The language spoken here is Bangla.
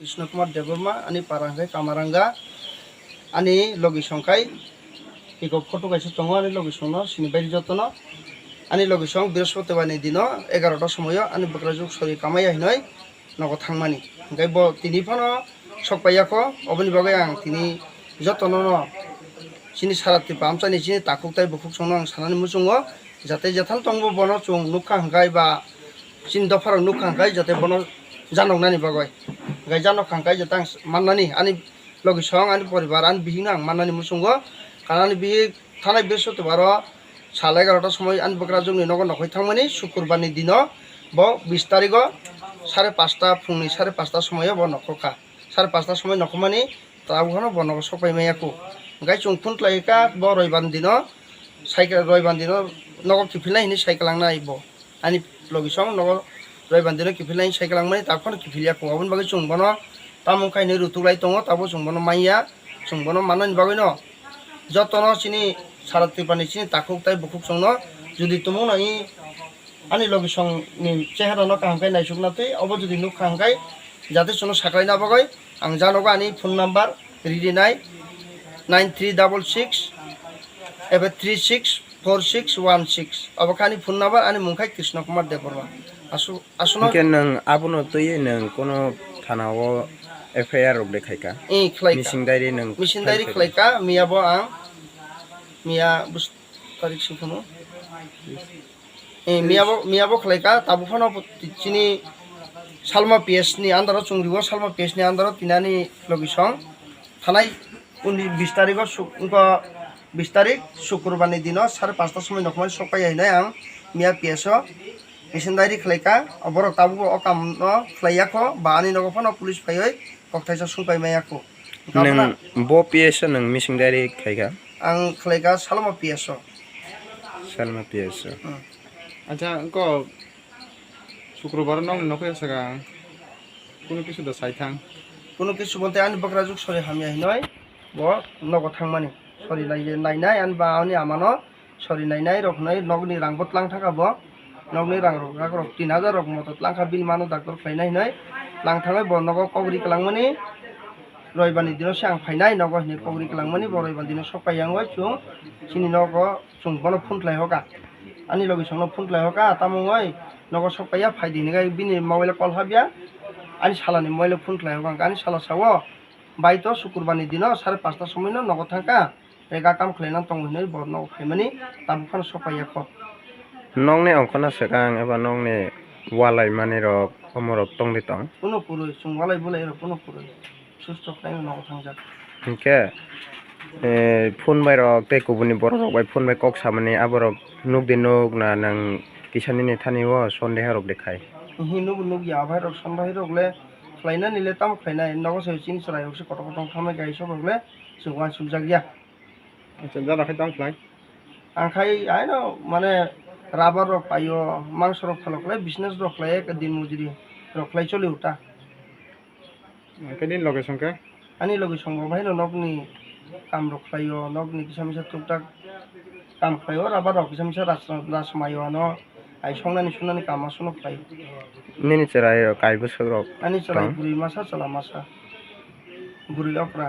Krishna Kumar Devarma ani parangkai kamaranga ani logi songkai iko photo kaisa tongo ani logi songno sini bairi jotono ani logi song বৃহস্পতিবারনি dino 11টা সময়ও ani bakrajuk sori kamaya hinoi nogo thangmani ngai bo tini phono sokpaiyako oboni bagai ang tini jotono no sini sarati pamchani sini takuktai bukuk songno ang sanani musungo jate jathan tongbo bono chung nukha hangkai ba sini dofaro nukha hangkai jate bono janoknani bagai ngai janok hangkai jatang mannani ani logi song ani poribar ani bihing ang mannani musungo kanani bihing thanai বৃহস্পতিবারো সাড়ে 11টার সময় আনি বকরাজুগনি নগর নখই থাংমানি শুক্রবারনি দিনো ব 20 তারিখও 5:30 ফুংনি 5:30টার সময় ব নখখা 5:30টার সময় নখমানি তাবখানো ব নখ সপাইমায়াকু গাই চুংফুন লাইকা ব রবিবার দিনো সাইকেল রবিবার দিনো নগর কিফিলাই হিনি সাইকেল লাংনা আইব আনি লগিসং নগর রবিবার দিনো কিফিলাই সাইকেল লাংমানি তাবখানো কিফিলিয়াকু অবন বাগै চুংবনো তামুখাইনি রুতুলাই দङ তাবো চুংবনো মাইয়া চুংবনো মানানি বাগैनो যতনো চিনি সারাত্রি পানি চিনি তাকুক তাই বুকুক সংনো যদি তুমি নাই আনি লগে সং নি চেহারা ন কাহাঙ্কাই নাইসুক নাতে অব যদি নুক কাহাঙ্কাই যাতে শোনো সাকাই না বাগাই আং জানোগা আনি ফোন নাম্বার রেডি নাই 9366 এবে 364616 অবখানি ফোন নাম্বার আনি মুখাই কৃষ্ণ কুমার দেববর্মা আসুন কেন নং আবনো তুই নং কোনো থানাও এফআইআর দেখাইকা মিসিং ডায়েরি খাইকা মিয়াবো আং মিয়া তারিখ সিংখানো মিয়াবো খাইকা তাবো ফোন চিনি সালমা পিএস নি আন্দার চুংরিবো সালমা পিএস নি আন্দার তিনানি লগিসং থানাই 20 তারিখ 20 তারিখ শুক্রবারনি দিনো 5:30টার সময় নখমাই সকাই আইনাই আং মিয়া পিএস মিসিং ডায়েরি খাইকা অবর তাবো অকাম খাইয়াখো বা আনি নগফানো পুলিশ ফাইयै কক্তাইসা সুপাই মায়াকো নং বো পিএস নং মিসিং ডায়েরি খাইকা ang khalaika salma pias আচ্ছা কো শুক্রবার নং নকই আসাগা কোনো কিছু দা সাইথাং কোনো কিছু বলতে আনি বকরাজুক সরি হামিয়া হিনয় ব নগ থাংমানি সরি নাইনাই আন বা আনি আমানো সরি নাইনাই রকনাই নগনি রাংবত লাং থাকা ব নগনি রাং রক 3000 রক মত লাংখা বিল মানো ডাক্তার ফাইনাই নয় লাং থাঙাই ব নগ কগরি কলাংমানি রবিবারনি দিনো সাং ফাইনাই নগ হিনি কগরি কলাংমানি ব রবিবার দিনো সকাইয়াংওই চুং চিনি নগ চুং বনো ফুনলাই হকা ani logi songno phunklai hoka tamongoi nogo sokpaiya phaidi nigai bini mobile call habia ani salani mobile phunklai hoka ani sala sawo baito শুক্রবারনি dino 5:30টার সময় নগদ থাকা রেগা কাম খলেনা tongni borno khaimani tamkhana sokpaiya kho নংনে অংখনা সেকাং এবা নংনে ওয়ালাই মানে রক অমরক টংদি টং কোনো পুরো সুংওয়ালাই বলে এর কোনো পুরো সুস্থ খাই নগদ থাকা কে ফোন বাইরক তে কুবুনি বরক বাই ফোন বাই কক সামনে আবরক নুক দিন নুক না নং কিসানি নে থানিও সন্দেহ রক দেখাই হিনুক nook ya bhai rok sambhai rokle khlaina nile tam khlaina nogo se chin sarai rok se koto koto khamai gai so rokle sungwan sumjak ya আচ্ছা যা রাখি দাম fly angkai aino mane rabar rok payo mangso rok khalokle business rok khlai ek din mujuri rok khlai choli uta কেদিন লোকেশন কে ani logi songbo bhai no nokni kam rok khlaio nokni kisamisa tuktak kam khlaio rabar rok kisamisa rasmayo no ai songnani sunani kama suno khlai নিনি চেরাই কাইবো সরক ani chalai buri masa chala masa buri okra